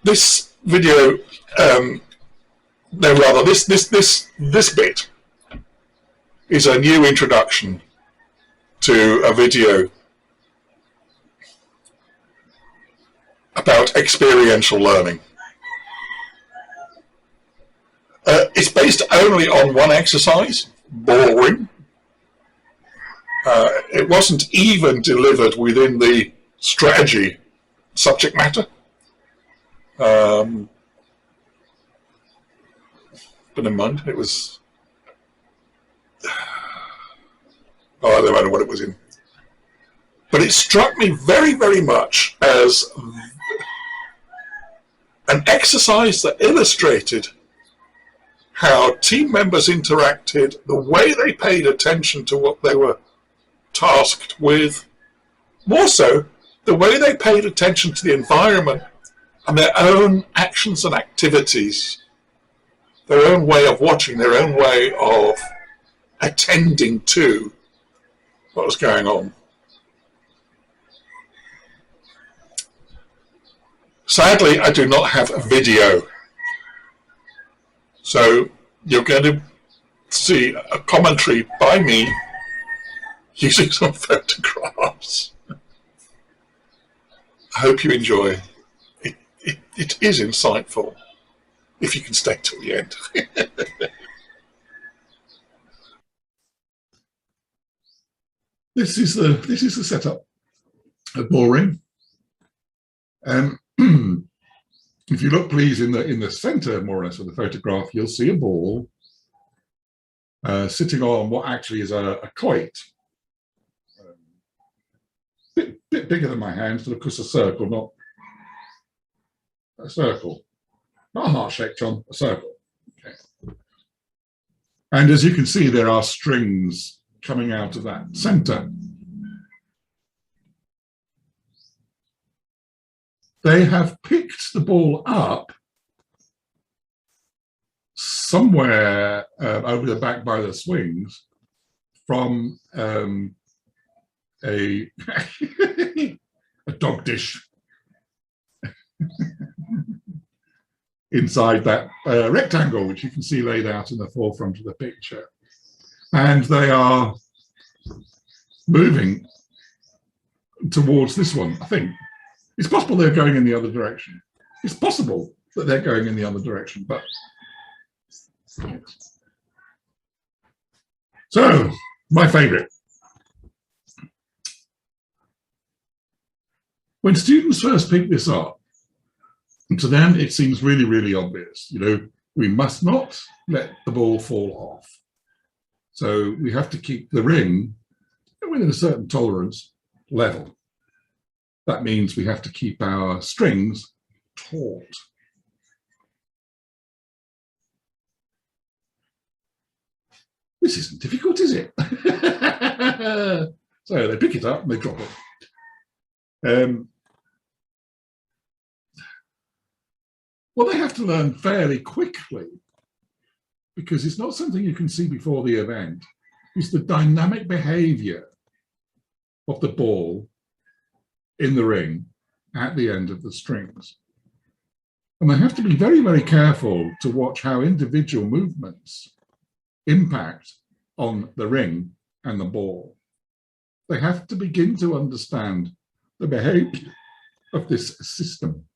This video, no, rather, this bit is a new introduction to a video about experiential learning. It's based only on one exercise, boring. It wasn't even delivered within the strategy subject matter. But never mind, it was... Oh, I don't know what it was in. But it struck me very, very much as an exercise that illustrated how team members interacted, the way they paid attention to what they were tasked with, more so the way they paid attention to the environment and their own actions and activities, their own way of watching, their own way of attending to what was going on. Sadly, I do not have a video, so you're going to see a commentary by me using some photographs. I hope you enjoy. It is insightful, if you can stay till the end. This is the setup of boring. If you look, please, in the center, more or less, of the photograph, you'll see a ball sitting on what actually is a quoit. Bit bigger than my hand, but of course a circle, not a circle, not a heart-shaped, John, a circle. Okay. And as you can see, there are strings coming out of that center. They have picked the ball up somewhere over the back by the swings from a dog dish inside that rectangle, which you can see laid out in the forefront of the picture. And they are moving towards this one, I think. It's possible they're going in the other direction. It's possible that they're going in the other direction, but... So, my favorite. When students first pick this up, to them it seems really, really obvious. You know, we must not let the ball fall off. So we have to keep the ring within a certain tolerance level. That means we have to keep our strings taut. This isn't difficult, is it? So they pick it up and they drop it. Well, they have to learn fairly quickly, because it's not something you can see before the event. It's the dynamic behavior of the ball in the ring at the end of the strings. And they have to be very, very careful to watch how individual movements impact on the ring and the ball. They have to begin to understand the behavior of this system.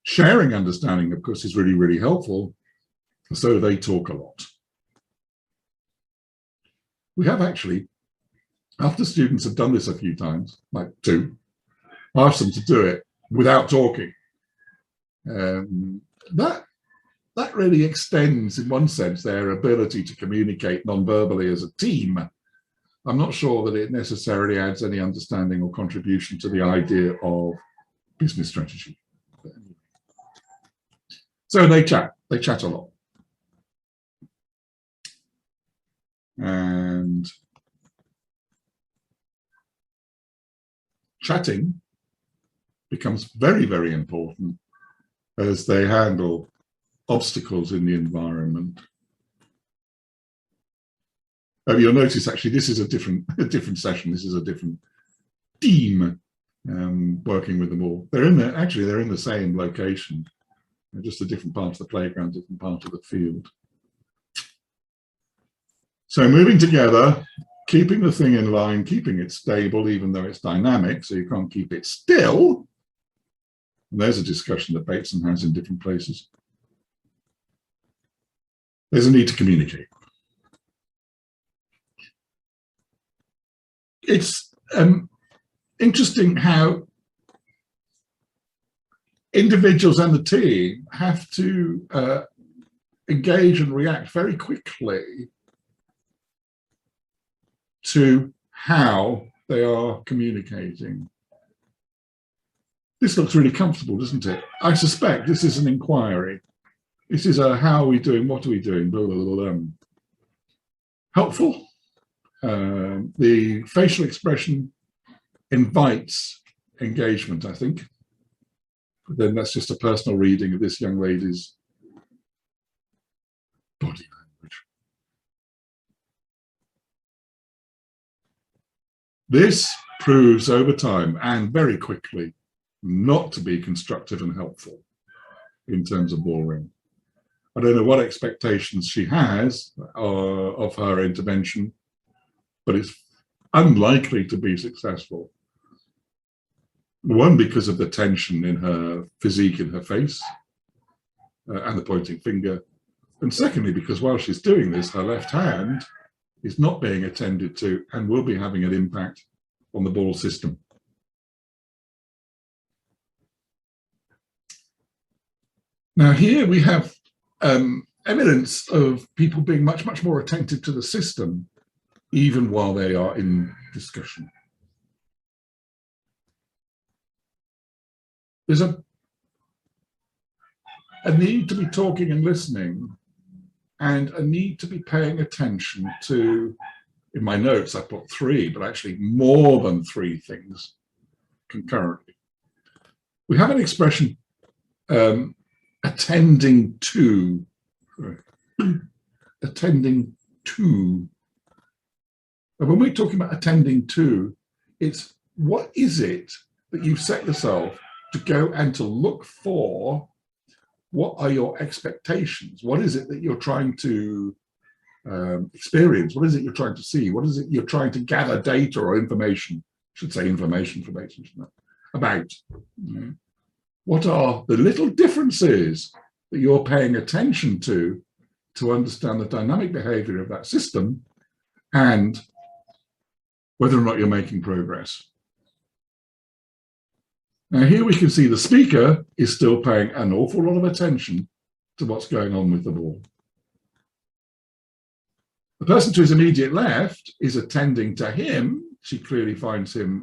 Sharing understanding, of course, is really, really helpful. So they talk a lot. We have actually, after students have done this a few times, like 2, asked them to do it without talking. That really extends, in one sense, their ability to communicate non-verbally as a team. I'm not sure that it necessarily adds any understanding or contribution to the idea of business strategy. So they chat a lot. And chatting becomes very, very important as they handle obstacles in the environment. You'll notice actually this is a different session. This is a different team working with them all. They're in the, actually they're in the same location, just a different part of the playground, different part of the field. So moving together, keeping the thing in line, keeping it stable, even though it's dynamic, so you can't keep it still. And there's a discussion that Bateson has in different places. There's a need to communicate. It's interesting how individuals and the team have to engage and react very quickly to how they are communicating. This looks really comfortable, doesn't it? I suspect this is an inquiry. This is a how are we doing, what are we doing, blah, blah, blah, blah. Helpful. The facial expression invites engagement, I think. But then that's just a personal reading of this young lady's body language. This proves over time and very quickly not to be constructive and helpful in terms of ballroom. I don't know what expectations she has of her intervention, but it's unlikely to be successful. One, because of the tension in her physique, in her face, and the pointing finger. And secondly, because while she's doing this, her left hand is not being attended to and will be having an impact on the ball system. Now here we have evidence of people being much, much more attentive to the system, even while they are in discussion. There's a need to be talking and listening, and a need to be paying attention to, in my notes I put 3, but actually more than 3 things concurrently. We have an expression, attending to. Attending to. And when we're talking about attending to, it's what is it that you've set yourself to go and to look for? What are your expectations? What is it that you're trying to experience? What is it you're trying to see? What is it you're trying to gather data or information? I should say information for Bateson, about. What are the little differences that you're paying attention to understand the dynamic behavior of that system and whether or not you're making progress? Now here we can see the speaker is still paying an awful lot of attention to what's going on with the ball. The person to his immediate left is attending to him. She clearly finds him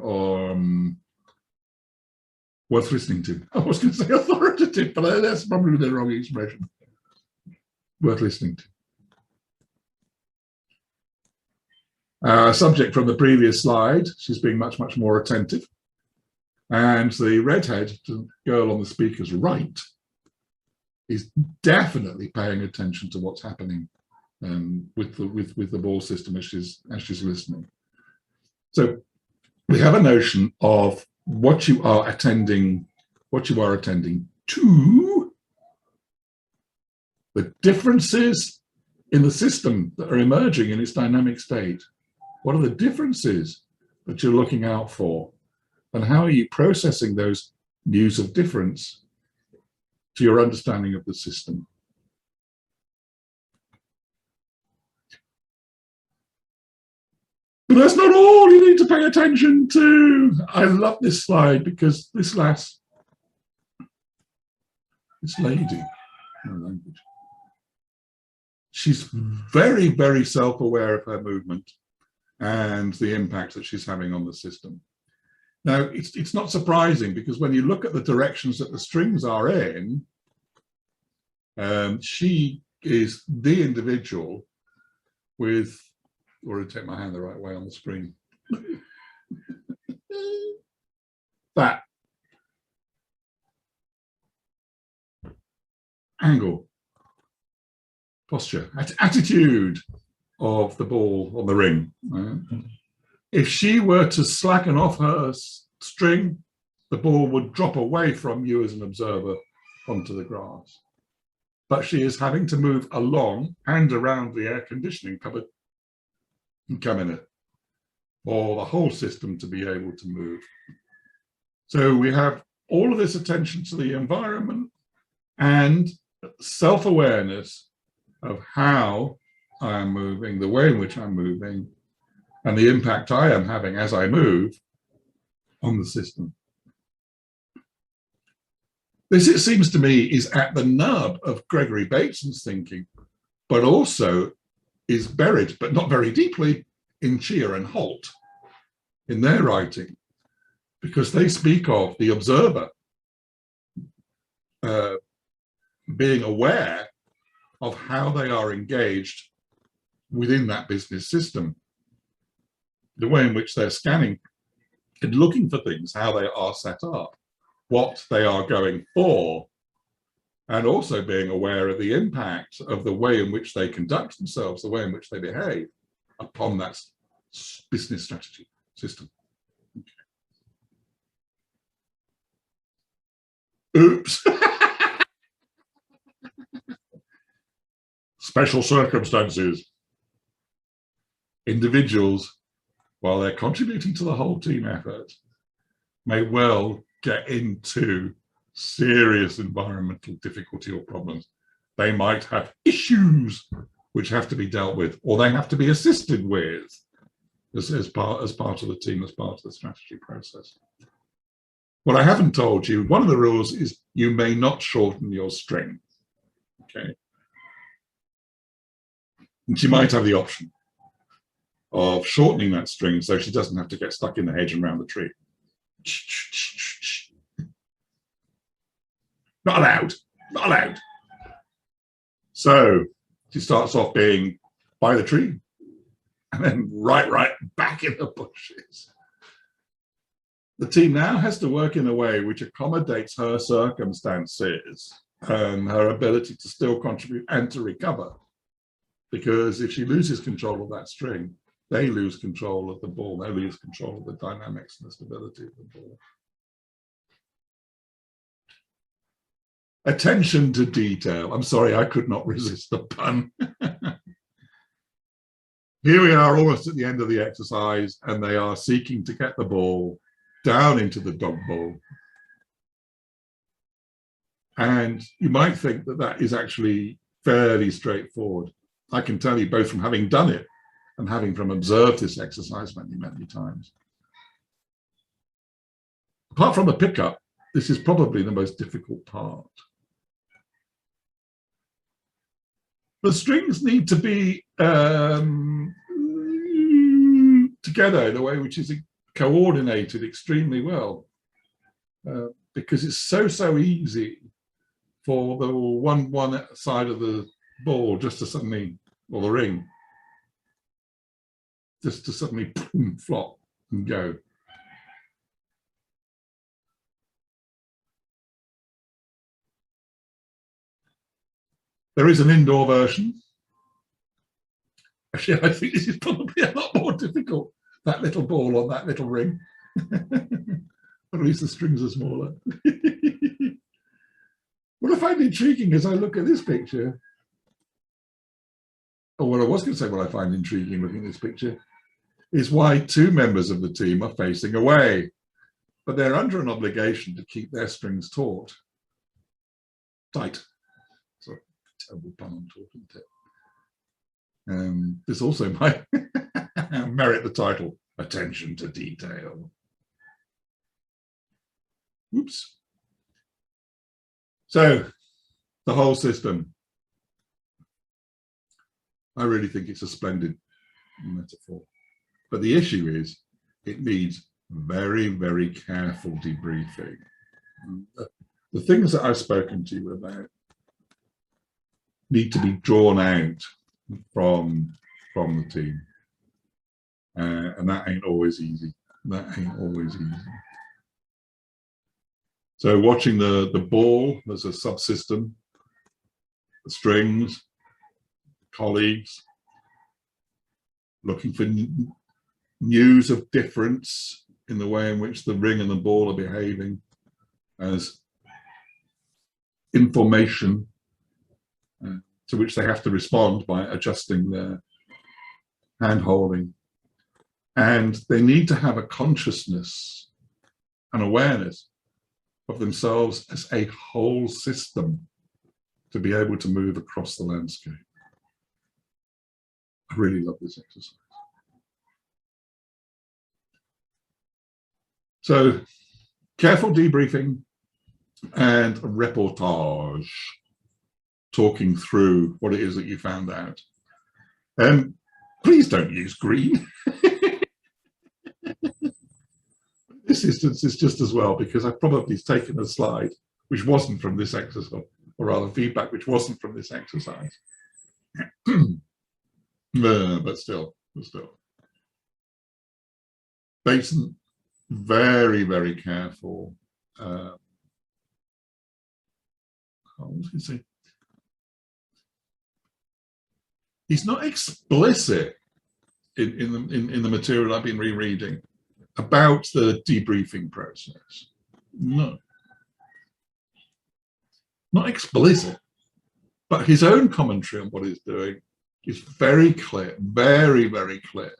worth listening to. I was going to say authoritative, but that's probably the wrong expression. Worth listening to. Subject from the previous slide, she's being much, much more attentive. And the redhead girl on the speaker's right is definitely paying attention to what's happening with the ball system as she's listening. So we have a notion of what you are attending to, the differences in the system that are emerging in its dynamic state. What are the differences that you're looking out for? And how are you processing those views of difference to your understanding of the system? But that's not all you need to pay attention to. I love this slide because this lady, language, she's very, very self-aware of her movement and the impact that she's having on the system. Now, it's not surprising because when you look at the directions that the strings are in, she is the individual with, or to take my hand the right way on the screen, that angle, posture, attitude of the ball on the ring. If she were to slacken off her string, the ball would drop away from you as an observer onto the grass. But she is having to move along and around the air conditioning cupboard and come in it, or the whole system to be able to move. So we have all of this attention to the environment and self-awareness of how I am moving, the way in which I'm moving, and the impact I am having as I move on the system. This, it seems to me, is at the nub of Gregory Bateson's thinking, but also is buried, but not very deeply, in Chia and Holt in their writing, because they speak of the observer being aware of how they are engaged within that business system, the way in which they're scanning and looking for things, how they are set up, what they are going for, and also being aware of the impact of the way in which they conduct themselves, the way in which they behave upon that business strategy system. Oops. Special circumstances. Individuals, while they're contributing to the whole team effort, may well get into serious environmental difficulty or problems. They might have issues which have to be dealt with, or they have to be assisted with as part of the team, as part of the strategy process. What I haven't told you, one of the rules is you may not shorten your string. Okay. And she might have the option of shortening that string so she doesn't have to get stuck in the hedge and round the tree. Not allowed, not allowed. So she starts off being by the tree and then right back in the bushes. The team now has to work in a way which accommodates her circumstances and her ability to still contribute and to recover. Because if she loses control of that string, they lose control of the ball, they lose control of the dynamics and the stability of the ball. Attention to detail. I'm sorry, I could not resist the pun. Here we are almost at the end of the exercise, and they are seeking to get the ball down into the dog bowl. And you might think that that is actually fairly straightforward. I can tell you, both from having done it and having observed this exercise many, many times. Apart from the pickup, this is probably the most difficult part. The strings need to be together in a way which is coordinated extremely well, because it's so easy for the one side of the ball just to suddenly, or the ring, just to suddenly boom, flop and go. There is an indoor version. Actually, I think this is probably a lot more difficult, that little ball on that little ring. At least the strings are smaller. What I find intriguing as I look at this picture, or what I was going to say, what I find intriguing looking at this picture, is why two members of the team are facing away, but they're under an obligation to keep their strings taut. Tight. Sorry, terrible pun on taut, isn't it? This also might merit the title, Attention to Detail. Oops. So, the whole system. I really think it's a splendid metaphor. But the issue is, it needs very, very careful debriefing. The things that I've spoken to you about need to be drawn out from the team. And that ain't always easy. That ain't always easy. So watching the ball as a subsystem, the strings, colleagues, looking for news of difference in the way in which the ring and the ball are behaving as information to which they have to respond by adjusting their hand holding. And they need to have a consciousness and awareness of themselves as a whole system to be able to move across the landscape. I really love this exercise. So, careful debriefing and a reportage, talking through what it is that you found out. Please don't use green. This instance is just as well, because I've probably taken a slide which wasn't from this exercise, or rather feedback which wasn't from this exercise. But still. Bateson, very, very careful. What was I say? He's not explicit in the material I've been rereading about the debriefing process. No. Not explicit, but his own commentary on what he's doing is very clear, very, very clear,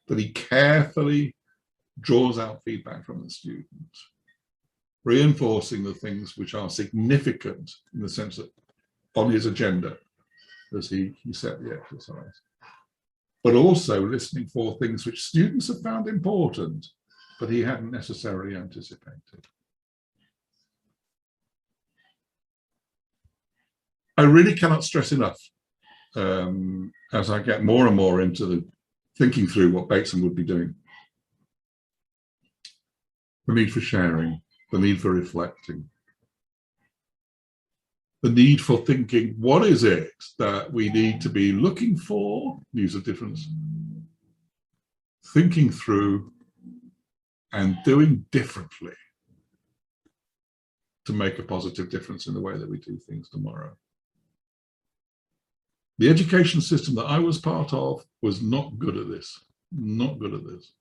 that he carefully draws out feedback from the students, reinforcing the things which are significant in the sense that on his agenda as he set the exercise, but also listening for things which students have found important, but he hadn't necessarily anticipated. I really cannot stress enough, as I get more and more into the thinking through what Bateson would be doing, the need for sharing, the need for reflecting, the need for thinking, what is it that we need to be looking for, use of difference, thinking through and doing differently to make a positive difference in the way that we do things tomorrow. The education system that I was part of was not good at this, not good at this.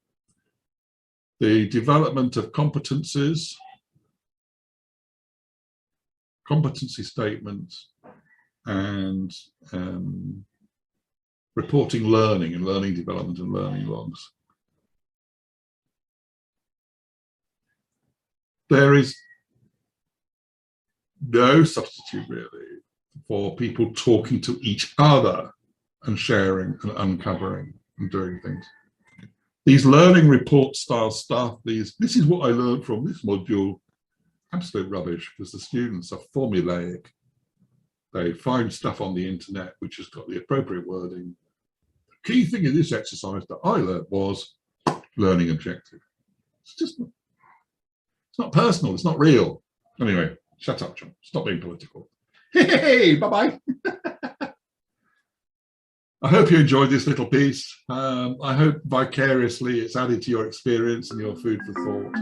The development of competencies, competency statements, and reporting learning and learning development and learning logs. There is no substitute really for people talking to each other and sharing and uncovering and doing things. These learning report style stuff, this is what I learned from this module, absolute rubbish, because the students are formulaic. They find stuff on the internet which has got the appropriate wording. The key thing in this exercise that I learned was learning objective. It's just, it's not personal, it's not real. Anyway, shut up, John. Stop being political. Hey, bye-bye. I hope you enjoyed this little piece. I hope vicariously it's added to your experience and your food for thought.